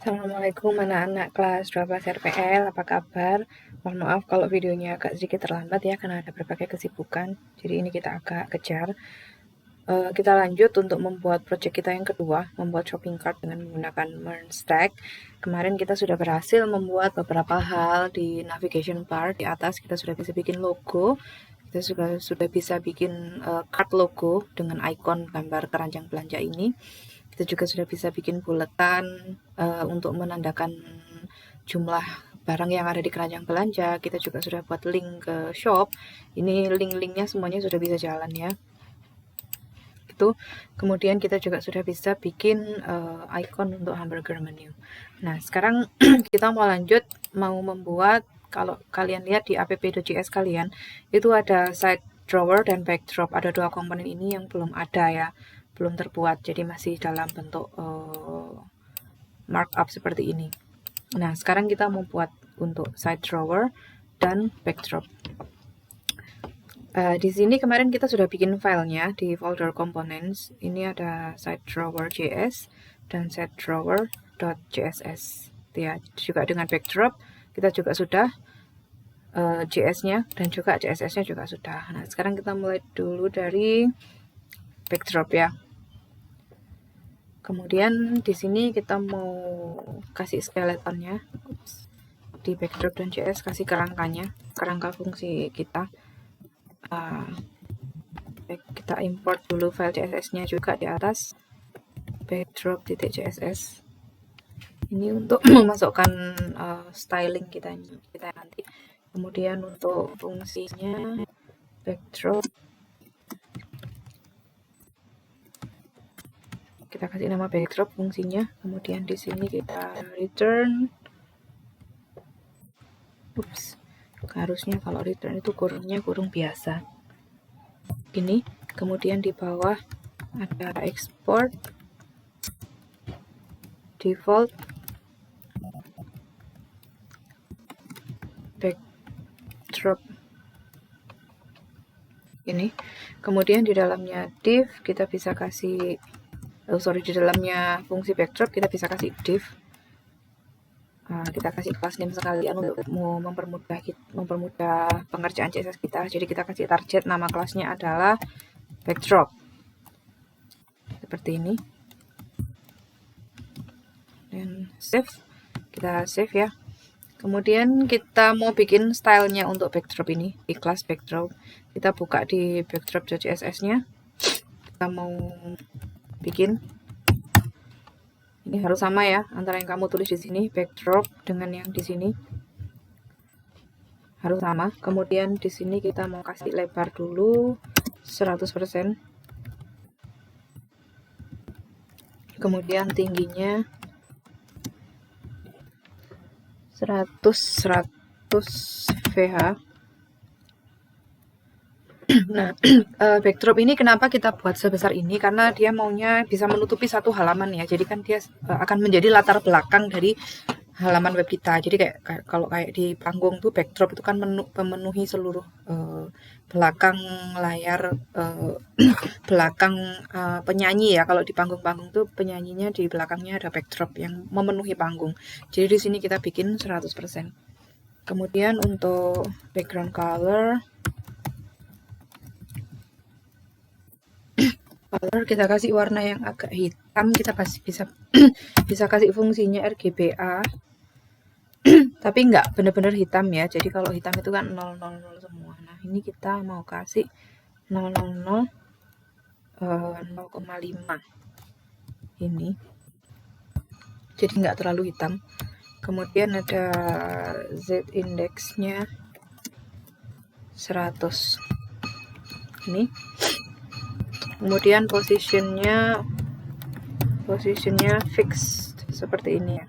Assalamualaikum anak-anak kelas 12 RPL, apa kabar? Mohon maaf kalau videonya agak sedikit terlambat ya, karena ada berbagai kesibukan. Jadi ini kita agak kejar. Kita lanjut untuk membuat project kita yang kedua, membuat shopping cart dengan menggunakan Merge Stack. Kemarin kita sudah berhasil membuat beberapa hal di navigation bar. Di atas kita sudah bisa bikin logo, kita sudah bisa bikin cart logo dengan icon gambar keranjang belanja ini. Kita juga sudah bisa bikin buletan untuk menandakan jumlah barang yang ada di keranjang belanja. Kita juga sudah buat link ke shop. Ini link-linknya semuanya sudah bisa jalan ya. Itu kemudian kita juga sudah bisa bikin icon untuk hamburger menu. Nah, sekarang kita mau lanjut, mau membuat, kalau kalian lihat di app.js kalian, itu ada side drawer dan backdrop. Ada dua komponen ini yang belum ada ya, belum terbuat, jadi masih dalam bentuk markup seperti ini. Nah, sekarang kita mau buat untuk side drawer dan backdrop. Di sini kemarin kita sudah bikin filenya di folder components. Ini ada side drawer JS dan side drawer.css. Ya, juga dengan backdrop kita juga sudah JS-nya dan juga CSS-nya juga sudah. Nah, sekarang kita mulai dulu dari backdrop ya. Kemudian di sini kita mau kasih skeletonnya. Di backdrop dan JS kasih kerangkanya, kerangka fungsi kita. Kita import dulu file CSS-nya juga di atas backdrop.css. Ini untuk memasukkan styling kita nanti. Kemudian untuk fungsinya backdrop kita kasih nama backdrop fungsinya. Kemudian di sini kita return. Harusnya kalau return itu kurungnya kurung biasa. Ini kemudian di bawah ada export default backdrop ini. Kemudian di dalamnya div kita bisa kasih di dalamnya fungsi backdrop kita bisa kasih div. Kita kasih class name sekalian untuk mempermudah pengerjaan CSS kita. Jadi kita kasih target, nama kelasnya adalah backdrop. Seperti ini. Dan save. Kita save ya. Kemudian kita mau bikin stylenya untuk backdrop ini di kelas backdrop. Kita buka di backdrop.css-nya. Kita mau bikin. Ini harus sama ya, antara yang kamu tulis di sini backdrop dengan yang di sini harus sama. Kemudian di sini kita mau kasih lebar dulu 100%. Kemudian tingginya 100 VH. Nah, backdrop ini kenapa kita buat sebesar ini? Karena dia maunya bisa menutupi satu halaman ya. Jadi kan dia akan menjadi latar belakang dari halaman web kita. Jadi kalau di panggung tuh backdrop itu kan memenuhi seluruh belakang layar, belakang penyanyi ya. Kalau di panggung-panggung tuh penyanyinya di belakangnya ada backdrop yang memenuhi panggung. Jadi di sini kita bikin 100%. Kemudian untuk background color kita kasih warna yang agak hitam. Kita pasti bisa kasih fungsinya RGBA. Tapi nggak benar-benar hitam ya. Jadi kalau hitam itu kan 000 semua. Nah, ini kita mau kasih 000 0,5 ini. Jadi nggak terlalu hitam. Kemudian ada Z index-nya 100. Ini. Kemudian posisinya fixed seperti ini ya.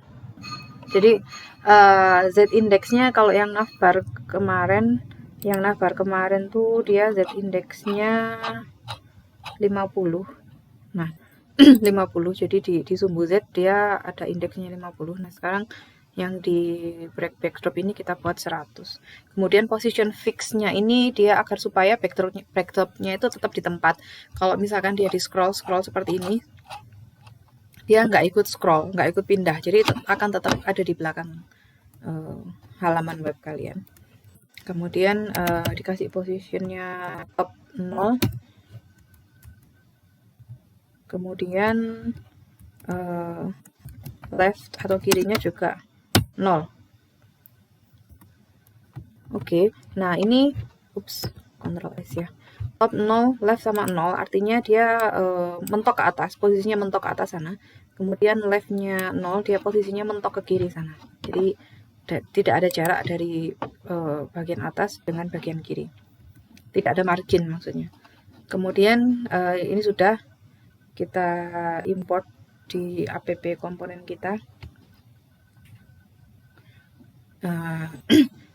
Jadi Z index-nya kalau yang navbar kemarin tuh dia Z index-nya 50. Nah, 50. Jadi di sumbu Z dia ada indeksnya 50. Nah, sekarang yang di backdrop ini kita buat 100. Kemudian position fix-nya ini dia agar supaya backdropnya itu tetap di tempat. Kalau misalkan dia di scroll seperti ini, dia nggak ikut scroll, nggak ikut pindah, jadi itu akan tetap ada di belakang halaman web kalian. Kemudian dikasih positionnya top 0, kemudian left atau kirinya juga 0. Oke, nah ini Ctrl S ya, top 0, left sama 0 artinya dia mentok ke atas, posisinya mentok ke atas sana. Kemudian leftnya 0, dia posisinya mentok ke kiri sana. Jadi tidak ada jarak dari bagian atas dengan bagian kiri, tidak ada margin maksudnya. Kemudian ini sudah kita import di app komponen kita.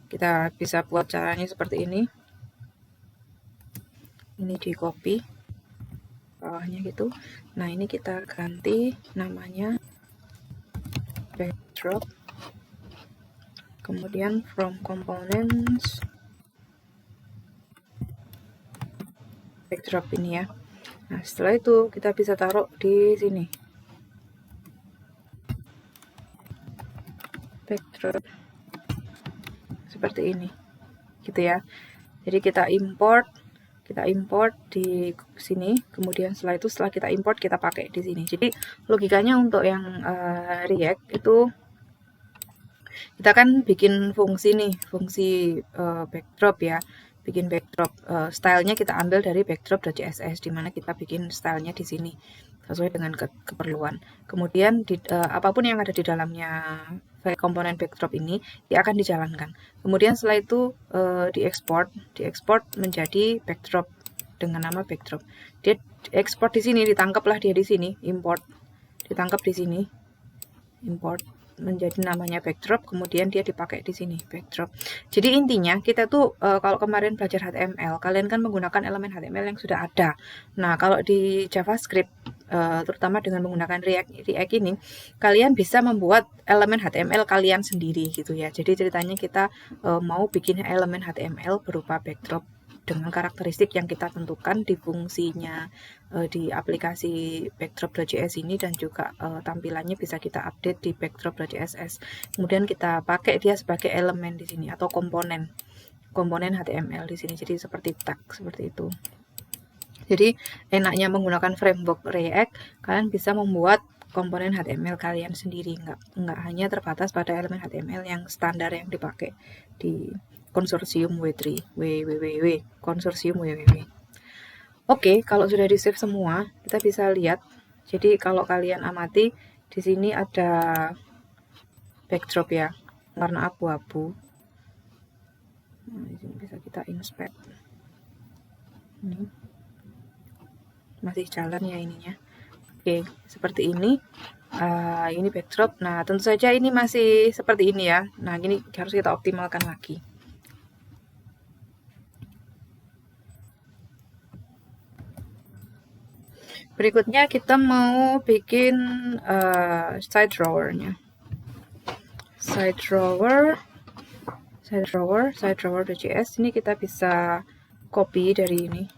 Kita bisa buat caranya seperti ini. Ini di copy bawahnya gitu. Nah, ini kita ganti namanya backdrop. Kemudian from components backdrop ini ya. Nah, setelah itu kita bisa taruh di sini. Backdrop seperti ini. Gitu ya. Jadi kita import di sini, kemudian setelah kita import kita pakai di sini. Jadi logikanya untuk yang React itu kita kan bikin fungsi nih, fungsi backdrop ya, bikin backdrop, stylenya kita ambil dari backdrop.css, dimana kita bikin stylenya di sini sesuai dengan keperluan. Kemudian apapun yang ada di dalamnya komponen backdrop ini dia akan dijalankan. Kemudian setelah itu diekspor menjadi backdrop dengan nama backdrop. Dia ekspor di sini, ditangkaplah dia di sini, import, ditangkap di sini, import menjadi namanya backdrop, kemudian dia dipakai di sini backdrop. Jadi intinya kita tuh kalau kemarin belajar HTML, kalian kan menggunakan elemen HTML yang sudah ada. Nah, kalau di JavaScript terutama dengan menggunakan React ini, kalian bisa membuat elemen HTML kalian sendiri gitu ya. Jadi ceritanya kita mau bikin elemen HTML berupa backdrop dengan karakteristik yang kita tentukan di fungsinya di aplikasi backdrop.js ini, dan juga tampilannya bisa kita update di backdrop.css. Kemudian kita pakai dia sebagai elemen di sini atau komponen HTML di sini. Jadi seperti tag seperti itu. Jadi enaknya menggunakan framework React, kalian bisa membuat komponen HTML kalian sendiri, nggak hanya terbatas pada elemen HTML yang standar yang dipakai di konsorsium W3, konsorsium WWW. Oke, kalau sudah di save semua, kita bisa lihat. Jadi kalau kalian amati, di sini ada backdrop ya, warna abu-abu. Nah, di sini bisa kita inspect. Ini masih jalan ya ininya. Oke, seperti ini. Ini backdrop. Nah, tentu saja ini masih seperti ini ya. Nah, ini harus kita optimalkan lagi. Berikutnya kita mau bikin side drawer-nya. Side drawer.js ini kita bisa copy dari ini.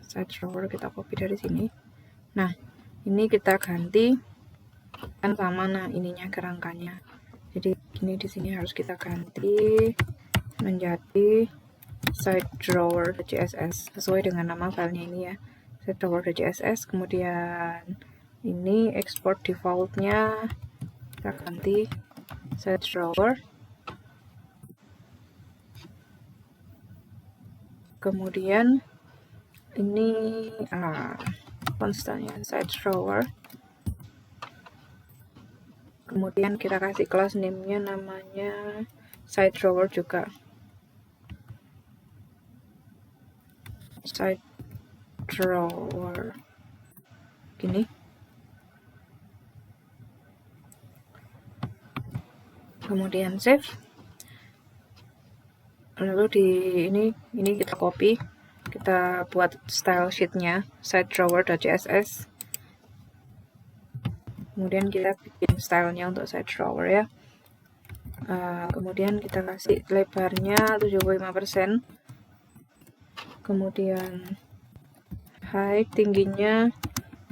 Side drawer kita copy dari sini. Nah, ini kita ganti kan sama, nah ininya kerangkanya. Jadi ini di sini harus kita ganti menjadi side drawer.css sesuai dengan nama filenya ini ya, side drawer.css. Kemudian ini export defaultnya kita ganti side drawer. Kemudian ini konstannya side drawer. Kemudian kita kasih class name-nya namanya side drawer juga. Side drawer gini. Kemudian save. Lalu di ini kita copy, kita buat style sheet-nya side drawer.css. Kemudian kita bikin stylenya untuk side drawer ya. Kemudian kita kasih lebarnya 75%. Kemudian height tingginya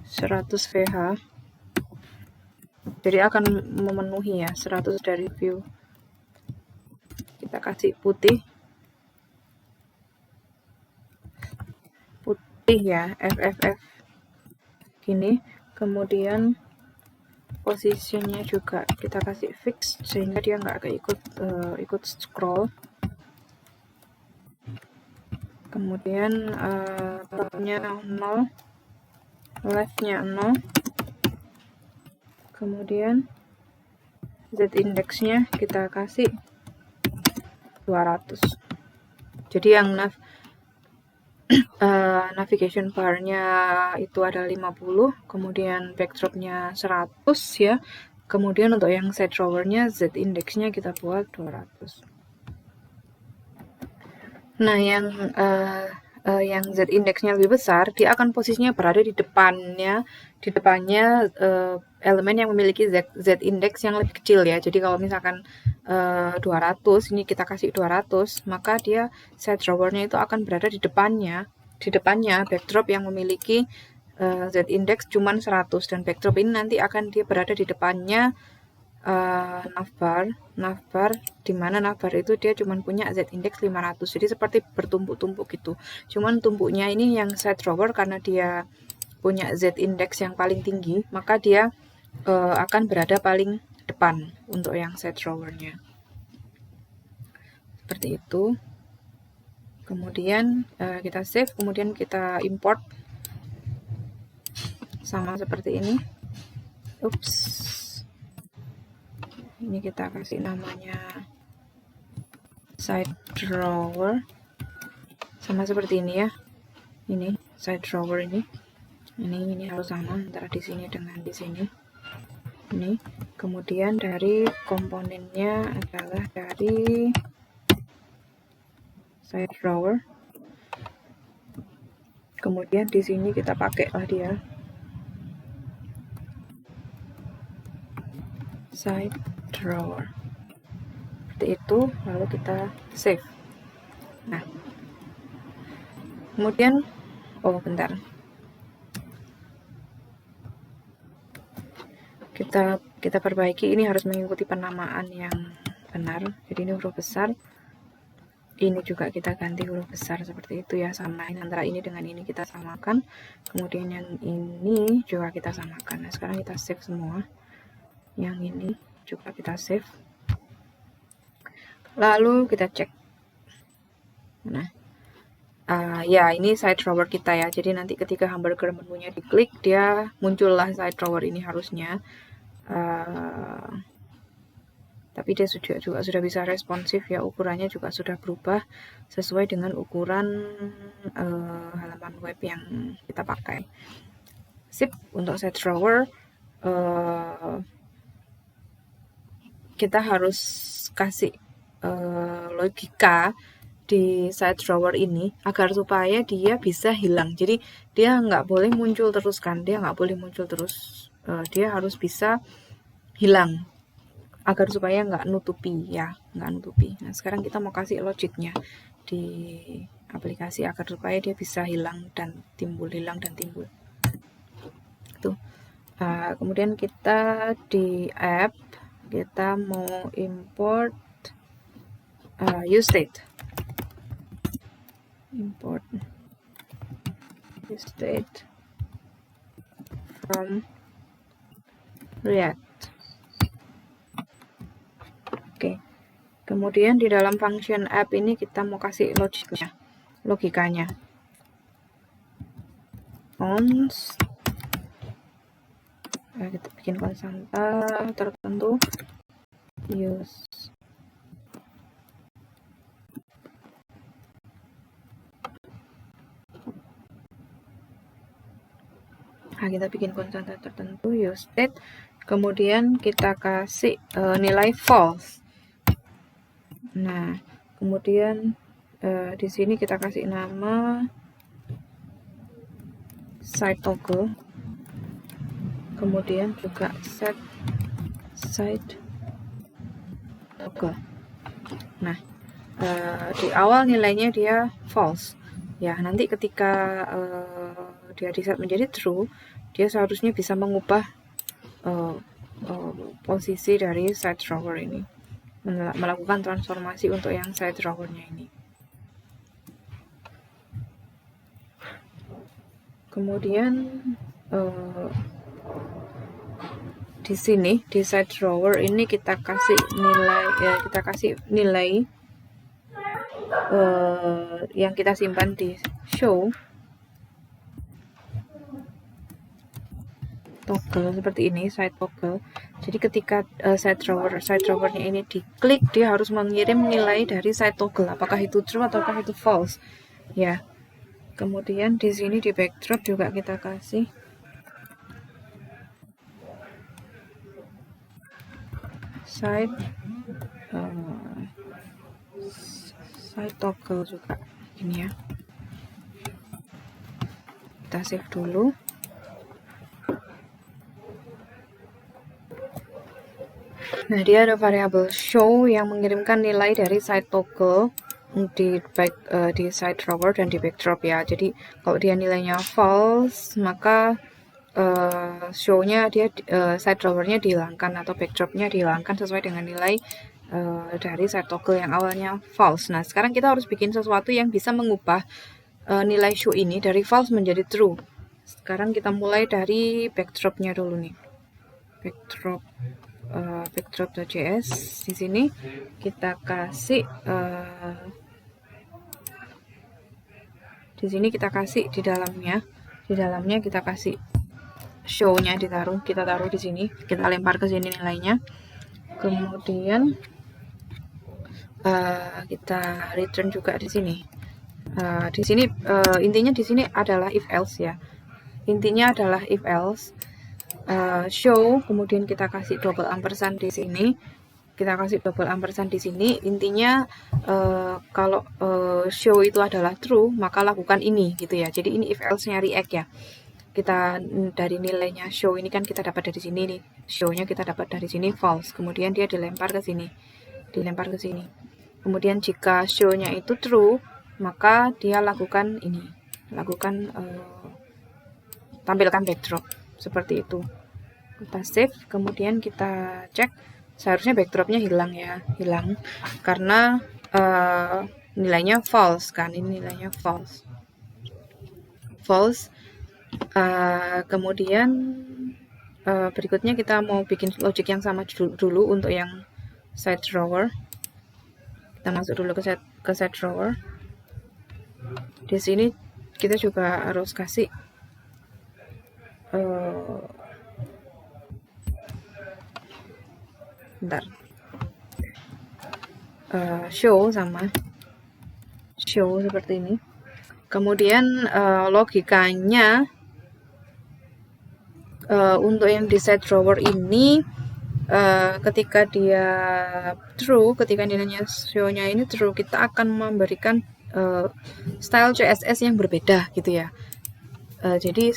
100 VH. Jadi akan memenuhi ya 100 dari view. Kita kasih putih ya, FFF gini. Kemudian positionnya juga kita kasih fix sehingga dia nggak ikut scroll. Kemudian topnya 0, leftnya 0, kemudian Z indexnya kita kasih 200. Jadi yang navigation bar-nya itu ada 50, kemudian backdrop-nya 100 ya. Kemudian untuk yang side drawer-nya Z index-nya kita buat 200. Nah, yang Z index-nya lebih besar, dia akan posisinya berada di depannya elemen yang memiliki Z index yang lebih kecil ya. Jadi kalau misalkan 200, ini kita kasih 200, maka dia side drawer-nya itu akan berada di depannya backdrop yang memiliki Z index cuman 100, dan backdrop ini nanti akan dia berada di depannya navbar, di mana navbar itu dia cuma punya Z index 500, jadi seperti bertumpuk-tumpuk gitu. Cuman tumpuknya ini yang side drawer karena dia punya Z index yang paling tinggi, maka dia akan berada paling depan untuk yang side drawernya. Seperti itu. Kemudian kita save, kemudian kita import sama seperti ini. Ini kita kasih namanya side drawer, sama seperti ini ya. Ini side drawer ini harus sama antara di sini dengan di sini. Ini kemudian dari komponennya adalah dari side drawer. Kemudian di sini kita pakai lah dia side drawer. Seperti itu, lalu kita save. Nah, kemudian bentar. Kita perbaiki, ini harus mengikuti penamaan yang benar. Jadi ini huruf besar. Ini juga kita ganti huruf besar seperti itu ya, samain antara ini dengan ini kita samakan. Kemudian yang ini juga kita samakan. Nah, sekarang kita save semua. Yang ini juga kita save. Lalu kita cek. Nah, ya ini side drawer kita ya. Jadi nanti ketika hamburger menunya diklik, dia muncullah side drawer ini harusnya. Tapi dia juga sudah bisa responsif ya, ukurannya juga sudah berubah sesuai dengan ukuran halaman web yang kita pakai. Sip, untuk side drawer kita harus kasih logika di side drawer ini agar supaya dia bisa hilang. Jadi dia nggak boleh muncul terus kan, dia harus bisa hilang agar supaya nggak nutupi. Nah, sekarang kita mau kasih logiknya di aplikasi agar supaya dia bisa hilang dan timbul. Tuh. Kemudian kita di app kita mau import useState. Import useState from React. Oke. Kemudian di dalam function app ini kita mau kasih logikanya. Const, kita bikin konstanta tertentu, use. Nah, kita bikin konstanta tertentu, use state, kemudian kita kasih nilai false. Nah, kemudian di sini kita kasih nama side toggle, kemudian juga set side toggle. Nah, di awal nilainya dia false ya, nanti ketika dia di set menjadi true, dia seharusnya bisa mengubah posisi dari side drawer ini, melakukan transformasi untuk yang side drawernya ini. Kemudian di sini di side drawer ini kita kasih nilai yang kita simpan di show toggle seperti ini, side toggle. Jadi ketika side drawernya ini diklik, dia harus mengirim nilai dari side toggle, apakah itu true ataukah itu false ya. Kemudian di sini di backdrop juga kita kasih side toggle juga ini ya. Kita save dulu. Nah, dia ada variabel show yang mengirimkan nilai dari side toggle di side drawer dan di backdrop ya. Jadi kalau dia nilainya false, maka show-nya dia side drawernya dihilangkan atau backdropnya dihilangkan sesuai dengan nilai dari side toggle yang awalnya false. Nah, sekarang kita harus bikin sesuatu yang bisa mengubah nilai show ini dari false menjadi true. Sekarang kita mulai dari backdropnya dulu nih. Backdrop.js. Di sini kita kasih di dalamnya kita kasih show-nya kita taruh di sini, kita lempar ke sini nilainya. Kemudian kita return juga di sini. Intinya di sini adalah if else ya. Intinya adalah if else. Show, kemudian kita kasih double ampersand di sini. Intinya kalau show itu adalah true, maka lakukan ini gitu ya. Jadi ini if else-nya React ya. Kita dari nilainya show ini kan kita dapat dari sini nih. Show-nya kita dapat dari sini false. Kemudian dia dilempar ke sini. Kemudian jika show-nya itu true, maka dia lakukan ini. Tampilkan backdrop seperti itu. Kita save, kemudian kita cek. Seharusnya backdropnya hilang karena nilainya false kan. Ini nilainya false. Kemudian berikutnya kita mau bikin logic yang sama dulu untuk yang side drawer. Kita masuk dulu ke side drawer. Di sini kita juga harus kasih show seperti ini. Kemudian logikanya untuk yang di side drawer ini ketika dia true, ketika nilainya show-nya ini true, kita akan memberikan style CSS yang berbeda gitu ya. Jadi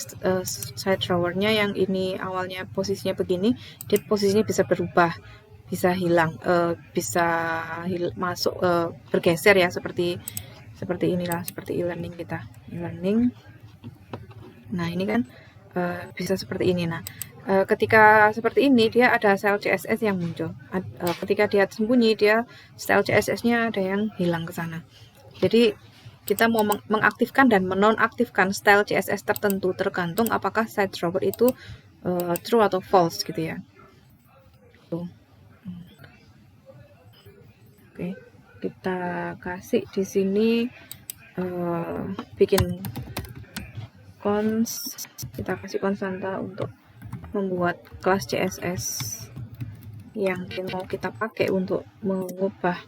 side drawernya yang ini awalnya posisinya begini, dia posisinya bisa berubah, bisa hilang, masuk bergeser ya, seperti inilah, seperti e-learning kita, e-learning. Nah ini kan bisa seperti ini. Nah ketika seperti ini dia ada style CSS yang muncul. Ketika dia sembunyi, dia style CSS-nya ada yang hilang ke sana. Jadi kita mau mengaktifkan dan menonaktifkan style CSS tertentu tergantung apakah side drawer itu true atau false gitu ya. Oke, kita kasih di sini bikin kita kasih konstanta untuk membuat kelas CSS yang mau kita pakai untuk mengubah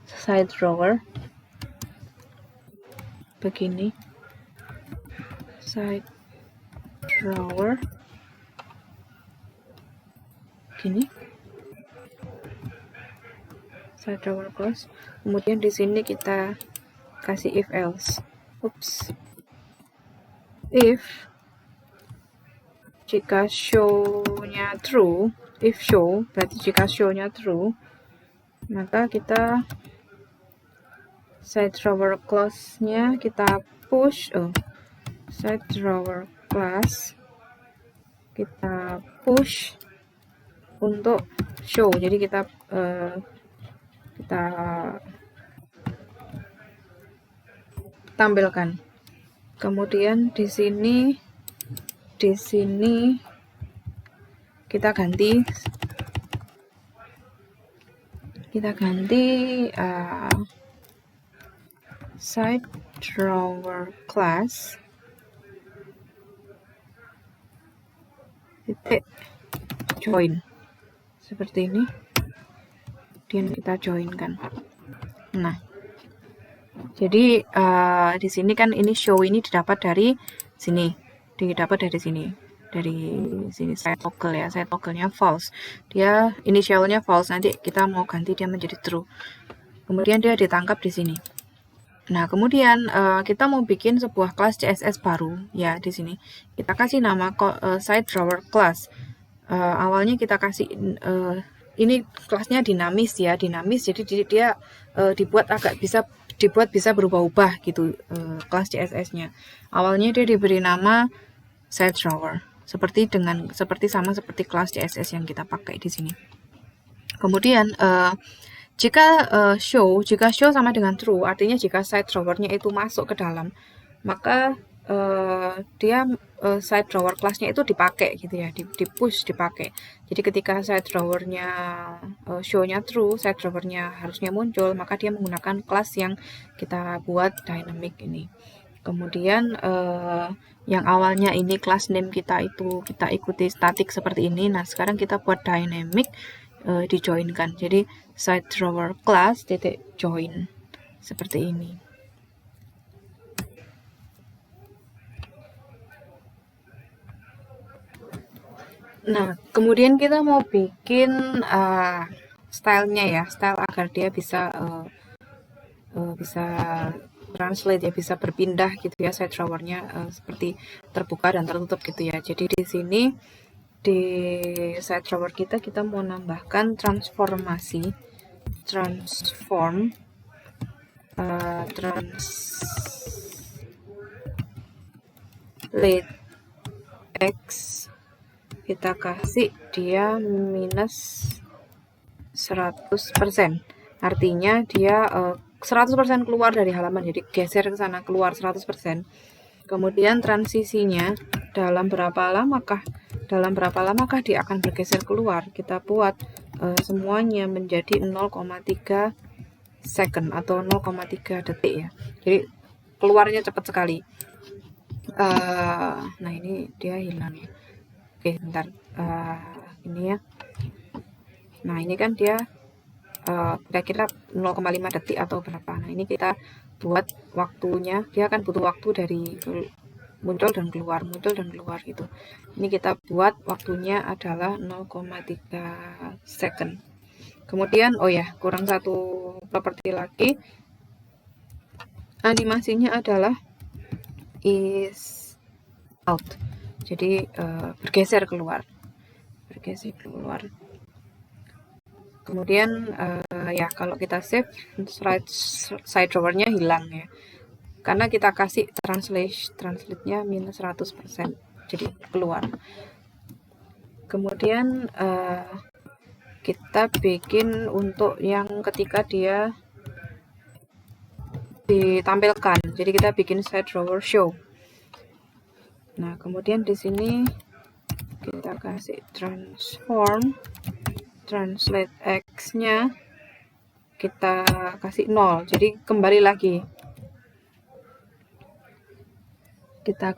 side drawer. Begini, side drawer gini, side drawer close. Kemudian di sini kita kasih if else. If jika show-nya true, if show berarti jika show-nya true, maka kita side drawer class-nya kita push, side drawer class kita push untuk show. Jadi kita tampilkan. Kemudian di sini kita ganti site drawer class titik join seperti ini, dan kita joinkan. Nah, jadi di sini kan ini show ini didapat dari sini, dari sini saya toggle ya, saya toggle-nya false, dia initialnya false, nanti kita mau ganti dia menjadi true, kemudian dia ditangkap di sini. Nah, kemudian kita mau bikin sebuah kelas CSS baru ya. Di sini kita kasih nama site drawer class. Awalnya kita kasih ini kelasnya dinamis ya, jadi dia dibuat bisa berubah-ubah gitu kelas CSS-nya. Awalnya dia diberi nama site drawer, seperti kelas CSS yang kita pakai di sini. Kemudian jika show sama dengan true, artinya jika site drawer-nya itu masuk ke dalam, maka dia site drawer class-nya itu dipakai gitu ya, dipakai. Jadi ketika site drawer-nya show-nya true, site drawer-nya harusnya muncul, maka dia menggunakan kelas yang kita buat dynamic ini. Kemudian yang awalnya ini class name kita itu kita ikuti static seperti ini. Nah, sekarang kita buat dynamic, dijoinkan. Jadi site drawer class titik join seperti ini. Nah, kemudian kita mau bikin stylenya ya, style agar dia bisa translate ya, bisa berpindah gitu ya, site drawer-nya seperti terbuka dan tertutup gitu ya. Jadi di sini di site drawer kita mau nambahkan translate x, kita kasih dia minus 100%, artinya dia 100% keluar dari halaman, jadi geser ke sana, keluar 100%. Kemudian transisinya dalam berapa lamakah dia akan bergeser keluar, kita buat semuanya menjadi 0,3 second atau 0,3 detik ya, jadi keluarnya cepat sekali. Nah, ini dia hilang ya. Oke, bentar, ini ya. Nah, ini kan dia kira-kira 0,5 detik atau berapa. Nah, ini kita buat waktunya, dia akan butuh waktu dari muncul dan keluar gitu. Ini kita buat waktunya adalah 0,3 second. Kemudian oh ya, kurang satu properti lagi, animasinya adalah is out, jadi bergeser keluar. Kemudian ya kalau kita save, site drawer-nya hilang ya, karena kita kasih translate-nya minus 100%, jadi keluar. Kemudian kita bikin untuk yang ketika dia ditampilkan, jadi kita bikin site drawer show. Nah, kemudian di sini kita kasih translate x-nya kita kasih 0, jadi kembali lagi, kita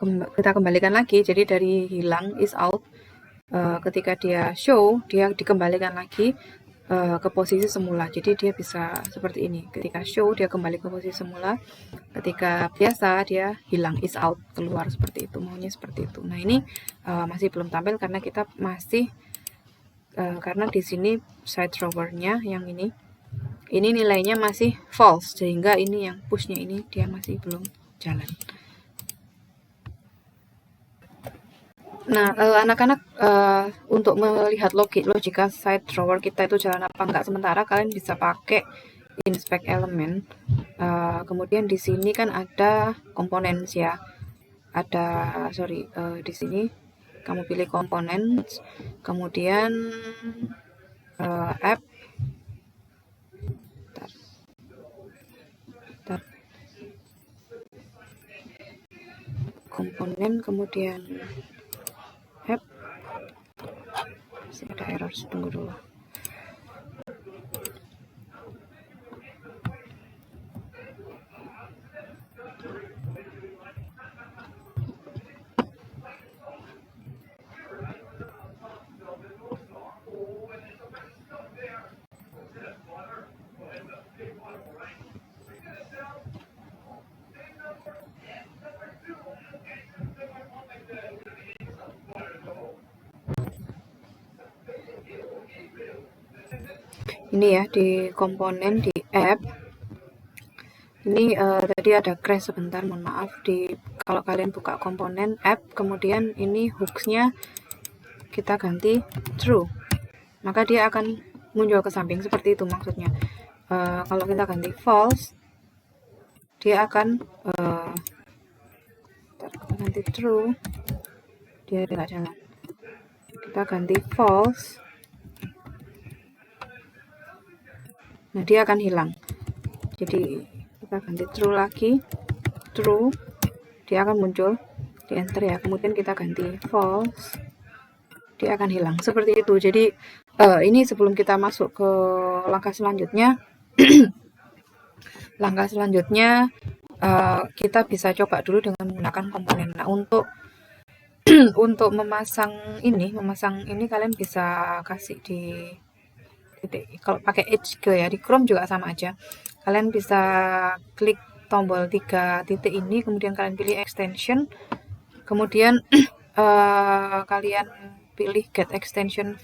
kembalikan lagi, jadi dari hilang is out, ketika dia show dia dikembalikan lagi ke posisi semula, jadi dia bisa seperti ini, ketika show dia kembali ke posisi semula, ketika biasa dia hilang is out, keluar, seperti itu, maunya seperti itu. Nah, ini masih belum tampil karena kita masih karena di sini site drawer-nya yang ini nilainya masih false, sehingga ini yang push-nya ini dia masih belum jalan. Nah, anak-anak untuk melihat logika site drawer kita itu jalan apa enggak sementara, kalian bisa pakai inspect element. Kemudian di sini kan ada components ya, di sini kamu pilih komponen, kemudian app, komponen, kemudian app. Masih ada error, tunggu dulu. Ini ya, di komponen di app ini tadi ada crash sebentar, mohon maaf. Kalau kalian buka komponen app, kemudian ini hooksnya kita ganti true, maka dia akan muncul ke samping seperti itu maksudnya. Kalau kita ganti false, dia akan kita ganti true, dia tidak jalan. Kita ganti false, nah dia akan hilang. Jadi kita ganti true lagi, true, dia akan muncul di enter ya. Kemudian kita ganti false, dia akan hilang seperti itu. Jadi ini sebelum kita masuk ke langkah selanjutnya langkah selanjutnya kita bisa coba dulu dengan menggunakan komponen. Nah, untuk untuk memasang ini kalian bisa kasih di titik. Kalau pakai Edge ya, di Chrome juga sama aja. Kalian bisa klik tombol 3 titik ini, kemudian kalian pilih extension, kemudian kalian pilih get extension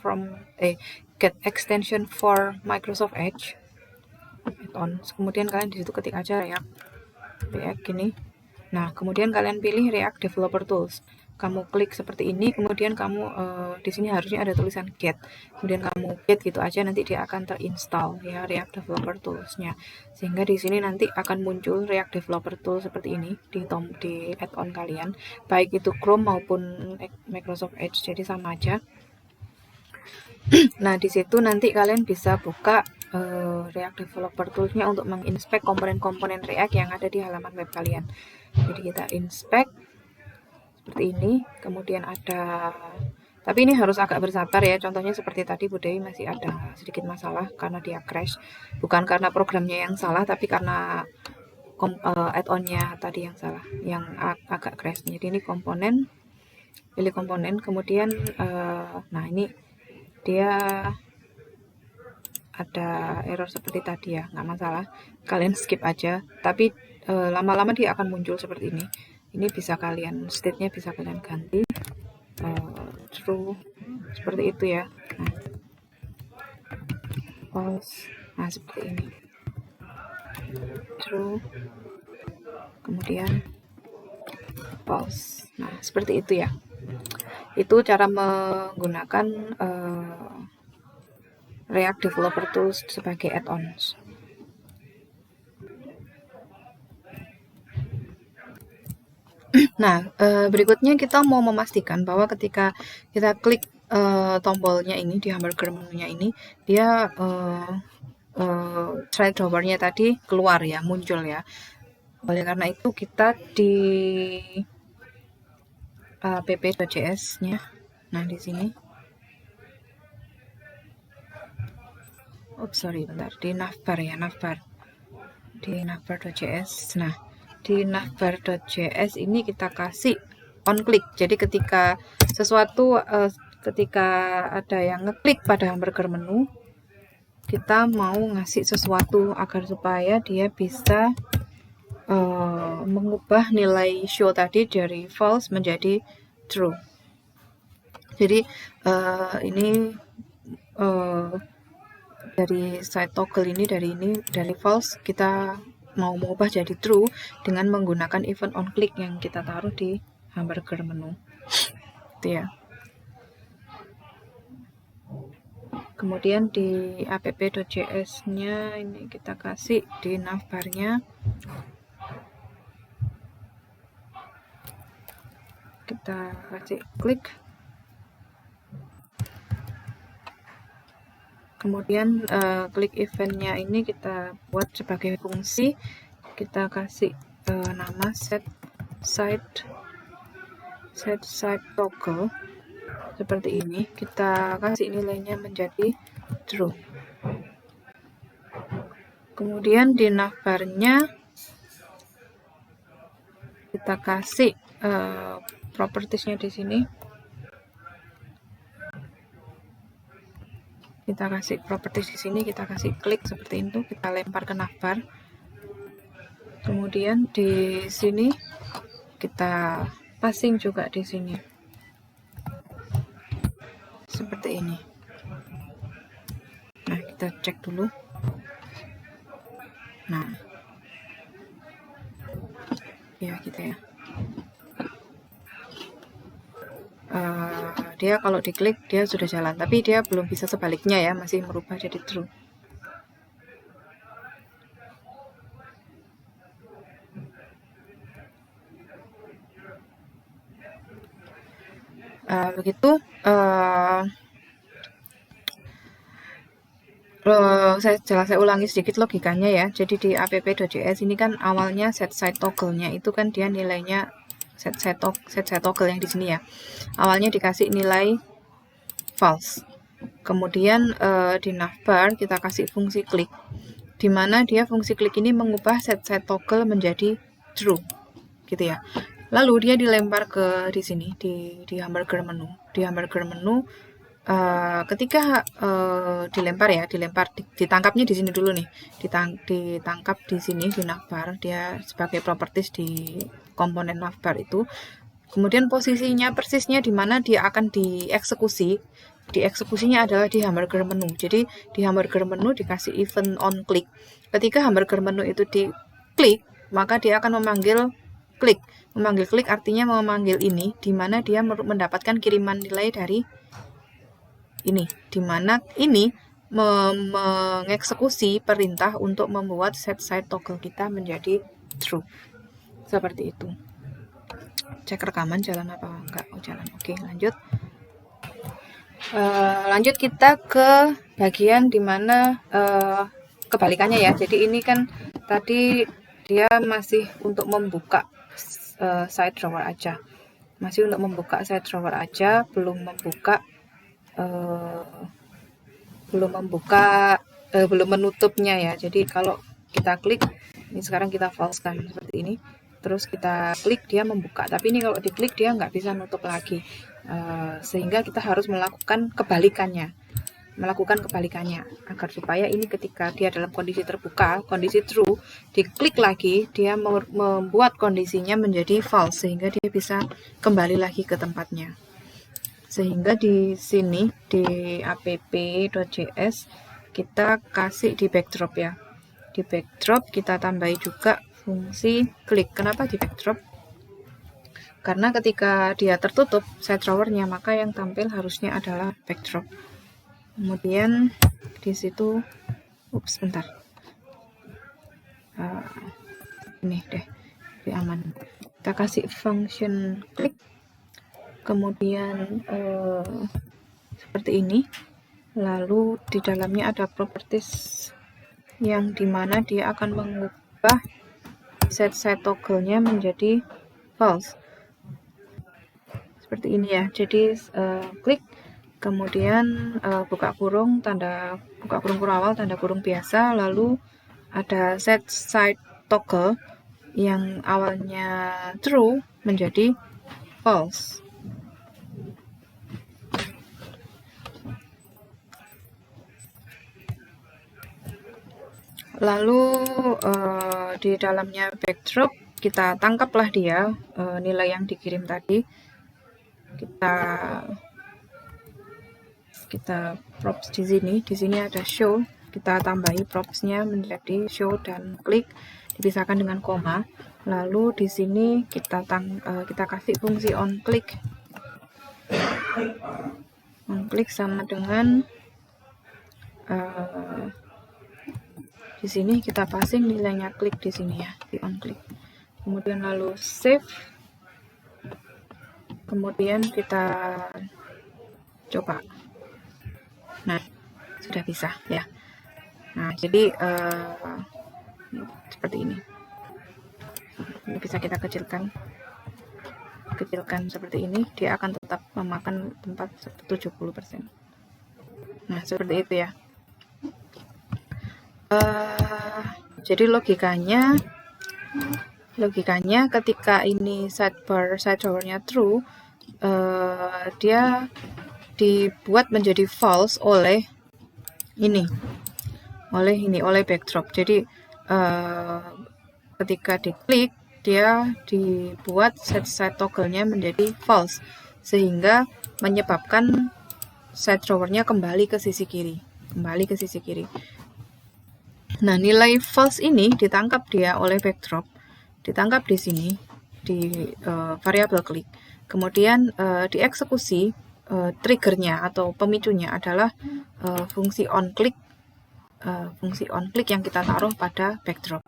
for Microsoft Edge add-on. Kemudian kalian di situ ketik aja React gini. Nah, kemudian kalian pilih React Developer Tools. Kamu klik seperti ini, kemudian kamu di sini harusnya ada tulisan get. Kemudian kamu get gitu aja, nanti dia akan terinstall ya React Developer Tools-nya. Sehingga di sini nanti akan muncul React Developer Tools seperti ini di add-on kalian, baik itu Chrome maupun Microsoft Edge, jadi sama aja. Nah, di situ nanti kalian bisa buka React Developer Tools-nya untuk menginspek komponen-komponen React yang ada di halaman web kalian. Jadi kita inspect seperti ini, kemudian ada, tapi ini harus agak bersabar ya. Contohnya seperti tadi Bu Dewi masih ada sedikit masalah karena dia crash, bukan karena programnya yang salah, tapi karena add-onnya tadi yang salah, yang agak crash. Jadi ini komponen, pilih komponen, kemudian nah ini dia ada error seperti tadi ya, nggak masalah, kalian skip aja. Tapi lama-lama dia akan muncul seperti ini. Ini bisa kalian, state-nya bisa kalian ganti true seperti itu ya. Nah, false, nah seperti ini, true, kemudian false. Nah seperti itu ya. Itu cara menggunakan React Developer Tools sebagai add-ons. Nah, berikutnya kita mau memastikan bahwa ketika kita klik tombolnya ini di hamburger menunya ini, dia slide drawer-nya tadi keluar ya, muncul ya. Oleh karena itu kita di app.js-nya, nah di sini, bentar, di navbar ya, di navbar.js. Nah, di navbar.js ini kita kasih on click. Jadi ketika sesuatu ketika ada yang ngeklik pada hamburger menu, kita mau ngasih sesuatu agar supaya dia bisa mengubah nilai show tadi dari false menjadi true. Jadi ini dari side toggle ini, dari false kita mau mengubah jadi true dengan menggunakan event on click yang kita taruh di hamburger menu. Itu ya. Kemudian di app.js-nya ini kita kasih di navbar-nya, kita kasih klik Kemudian klik eventnya ini kita buat sebagai fungsi, kita kasih nama set site toggle seperti ini. Kita kasih nilainya menjadi true. Kemudian di navbarnya kita kasih propertiesnya di sini. Kita kasih properties di sini, kita kasih klik seperti itu, kita lempar ke navbar. Kemudian di sini kita passing juga di sini. Seperti ini. Nah, kita cek dulu. Nah. Ya, gitu ya. Dia kalau diklik dia sudah jalan, tapi dia belum bisa sebaliknya ya, masih merubah jadi true. Begitu saya ulangi sedikit logikanya ya. Jadi di app.js ini kan awalnya set site toggle-nya itu kan dia nilainya set site toggle yang di sini ya. Awalnya dikasih nilai false. Kemudian di navbar kita kasih fungsi klik, di mana dia fungsi klik ini mengubah set site toggle menjadi true, gitu ya. Lalu dia dilempar ke di sini di hamburger menu. Di hamburger menu ketika dilempar ditangkapnya di sini dulu nih, ditangkap di sini di navbar, dia sebagai properties di komponen navbar itu. Kemudian posisinya persisnya di mana dia akan dieksekusi. Dieksekusinya adalah di hamburger menu. Jadi di hamburger menu dikasih event on click. Ketika hamburger menu itu diklik, maka dia akan memanggil klik. Memanggil klik artinya memanggil ini, di mana dia mendapatkan kiriman nilai dari ini, di mana ini mengeksekusi perintah untuk membuat set site toggle kita menjadi true. Seperti itu. Cek rekaman jalan apa enggak? Oh, jalan. Oke, lanjut. Lanjut kita ke bagian dimana kebalikannya ya. Jadi ini kan tadi dia masih untuk membuka site drawer aja. Masih untuk membuka site drawer aja, belum menutupnya ya. Jadi kalau kita klik, ini sekarang kita false kan seperti ini. Terus kita klik dia membuka, tapi ini kalau diklik dia nggak bisa nutup lagi, sehingga kita harus melakukan kebalikannya agar supaya ini ketika dia dalam kondisi terbuka, kondisi true, diklik lagi dia membuat kondisinya menjadi false sehingga dia bisa kembali lagi ke tempatnya. Sehingga di sini di app.js kita kasih di backdrop ya. Di backdrop kita tambahi juga fungsi klik. Kenapa di backdrop? Karena ketika dia tertutup site drawer-nya, maka yang tampil harusnya adalah backdrop. Kemudian di situ, bentar. Ini deh, lebih aman. Kita kasih function klik. Kemudian seperti ini. Lalu di dalamnya ada properties yang dimana dia akan mengubah set site toggle-nya menjadi false. Seperti ini ya. Jadi klik, kemudian buka kurung kurung awal, tanda kurung biasa, lalu ada set site toggle yang awalnya true menjadi false. Lalu di dalamnya backdrop kita tangkaplah dia nilai yang dikirim tadi, kita props di sini ada show, kita tambahi propsnya menjadi show dan klik dipisahkan dengan koma. Lalu di sini kita kasih fungsi on click sama dengan di sini kita passing nilainya klik di sini ya, di on click. Kemudian lalu save. Kemudian kita coba. Nah, sudah bisa ya. Nah, jadi seperti ini. Ini bisa kita kecilkan seperti ini, dia akan tetap memakan tempat 70%. Nah, seperti itu ya. Jadi logikanya ketika ini side drawer-nya true, dia dibuat menjadi false oleh backdrop. Jadi ketika diklik, dia dibuat side toggle-nya menjadi false, sehingga menyebabkan side drawer-nya kembali ke sisi kiri. Nah, nilai false ini ditangkap dia oleh backdrop, ditangkap di sini di variabel klik. Kemudian dieksekusi, triggernya atau pemicunya adalah fungsi on click yang kita taruh pada backdrop.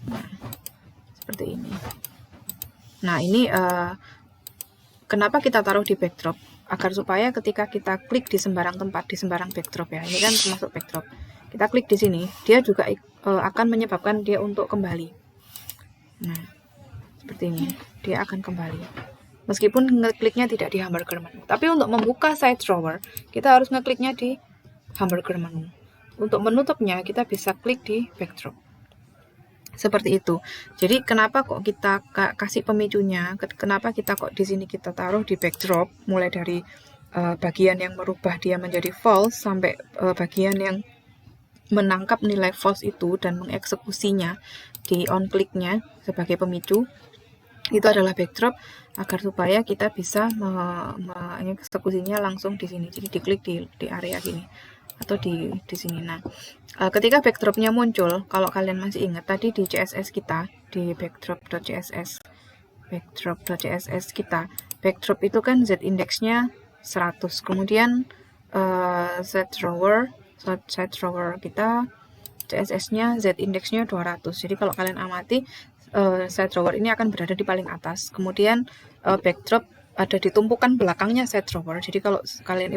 Nah, seperti ini. Nah, ini kenapa kita taruh di backdrop? Agar supaya ketika kita klik di sembarang tempat, di sembarang backdrop ya, ini kan termasuk backdrop. Kita klik di sini, dia juga akan menyebabkan dia untuk kembali. Nah, seperti ini, dia akan kembali. Meskipun ngekliknya tidak di hamburger menu. Tapi untuk membuka side drawer, kita harus ngekliknya di hamburger menu. Untuk menutupnya, kita bisa klik di backdrop. Seperti itu. Jadi kenapa kok kita kasih pemicunya? Kenapa kita kok di sini kita taruh di backdrop, mulai dari bagian yang merubah dia menjadi false sampai bagian yang menangkap nilai false itu dan mengeksekusinya di on click-nya sebagai pemicu. Itu adalah backdrop agar supaya kita bisa mengeksekusinya langsung di sini. Jadi diklik di area sini atau di sini. Nah, ketika backdropnya muncul, kalau kalian masih ingat tadi di CSS kita, di backdrop.css kita, backdrop itu kan z indeksnya 100, kemudian side drawer kita CSS-nya z indeksnya 200. Jadi kalau kalian amati, side drawer ini akan berada di paling atas, kemudian backdrop ada di tumpukan belakangnya side drawer. Jadi kalau kalian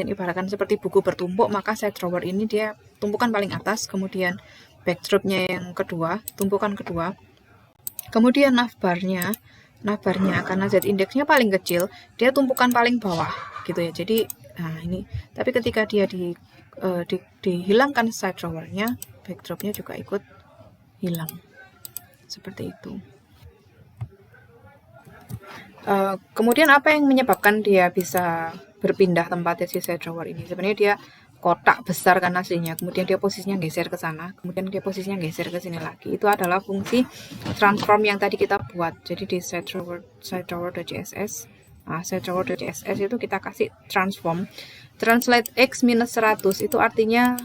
ibaratkan seperti buku bertumpuk, maka side drawer ini dia tumpukan paling atas, kemudian backdropnya yang kedua, tumpukan kedua, kemudian navbarnya karena z indeksnya paling kecil, dia tumpukan paling bawah gitu ya. Jadi nah ini, tapi ketika dia dihilangkan side drawernya, backdropnya juga ikut hilang, seperti itu. Kemudian apa yang menyebabkan dia bisa berpindah tempatnya si side drawer ini? Sebenarnya dia kotak besar kan aslinya, kemudian dia posisinya geser ke sana, kemudian dia posisinya geser ke sini lagi. Itu adalah fungsi transform yang tadi kita buat. Jadi di side drawer.css, side drawer.css itu kita kasih transform. Translate x minus 100 itu artinya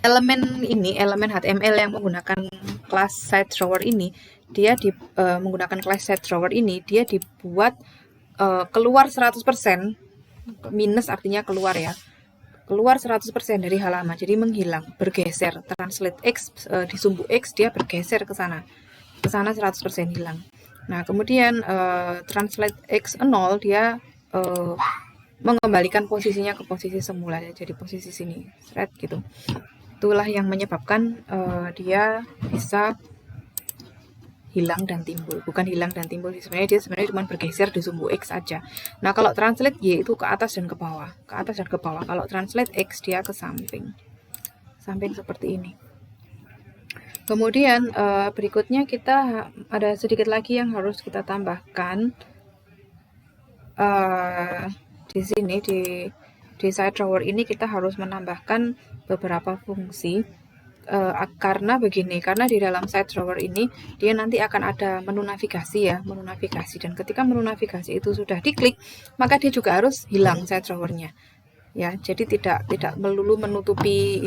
elemen HTML yang menggunakan kelas side drawer ini, dia menggunakan kelas side drawer ini, dia dibuat keluar 100%, minus artinya keluar ya, keluar 100% dari halaman, jadi menghilang, bergeser. Translate x di sumbu x dia bergeser ke sana 100% hilang. Nah, kemudian translate x 0 dia mengembalikan posisinya ke posisi semula, jadi posisi sini, thread gitu. Itulah yang menyebabkan dia bisa hilang dan timbul. Bukan hilang dan timbul, sebenarnya dia cuma bergeser di sumbu x aja. Nah, kalau translate y itu ke atas dan ke bawah, Kalau translate x dia ke samping seperti ini. Kemudian berikutnya kita ada sedikit lagi yang harus kita tambahkan di sini, di side drawer ini kita harus menambahkan beberapa fungsi. Karena di dalam side drawer ini dia nanti akan ada menu navigasi ya, dan ketika menu navigasi itu sudah diklik, maka dia juga harus hilang side drawernya ya. Jadi tidak melulu menutupi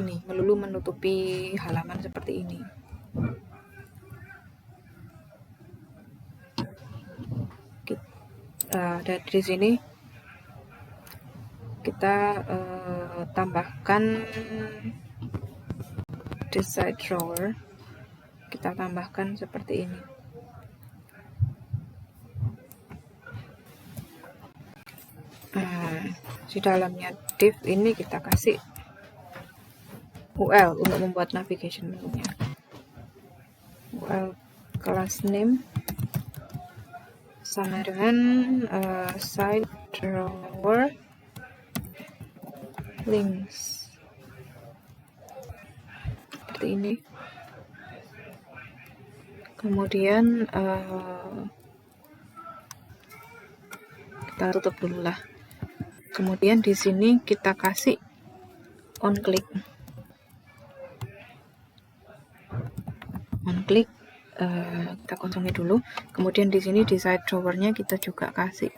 halaman seperti ini. Dari sini kita tambahkan di side drawer, kita tambahkan seperti ini. di dalamnya div ini kita kasih UL untuk membuat navigation menunya. UL class name sama dengan site drawer links seperti ini. Kemudian kita tutup dulu lah. Kemudian di sini kita kasih on click. Kita kosongi dulu. Kemudian di sini di side drawernya kita juga kasih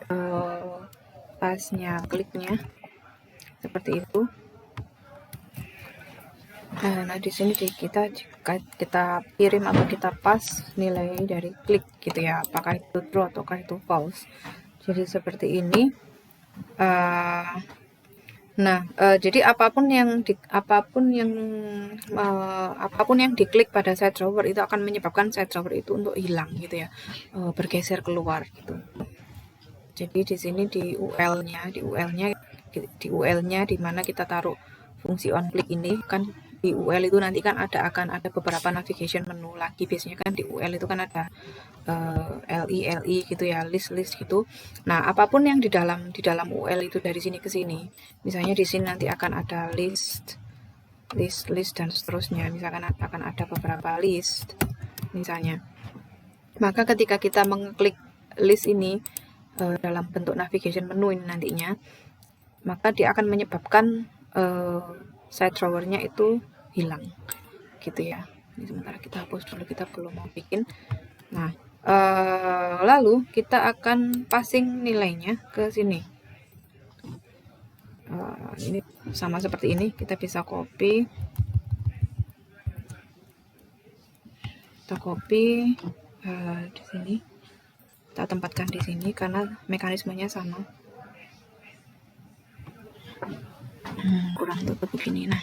pasnya kliknya seperti itu. Nah di sini kita kirim atau kita pas nilai dari klik gitu ya, apakah itu true ataukah itu false. Jadi seperti ini. Jadi apapun yang diklik pada side drawer itu akan menyebabkan side drawer itu untuk hilang gitu ya, bergeser keluar gitu. Jadi di sini di UL-nya di mana kita taruh fungsi on click ini kan. Di UL itu nanti kan akan ada beberapa navigation menu lagi. Biasanya kan di UL itu kan ada LI gitu ya, list gitu. Nah, apapun yang di dalam UL itu dari sini ke sini. Misalnya di sini nanti akan ada list dan seterusnya. Misalkan akan ada beberapa list misalnya. Maka ketika kita mengklik list ini dalam bentuk navigation menu ini nantinya, maka dia akan menyebabkan side drawernya itu hilang gitu ya. Ini sementara kita hapus dulu, kita belum mau bikin. Nah, lalu kita akan passing nilainya ke sini. Ini sama seperti ini, kita bisa copy. Kita copy di sini. Kita tempatkan di sini karena mekanismenya sama. Kurang tutup begini. Nah,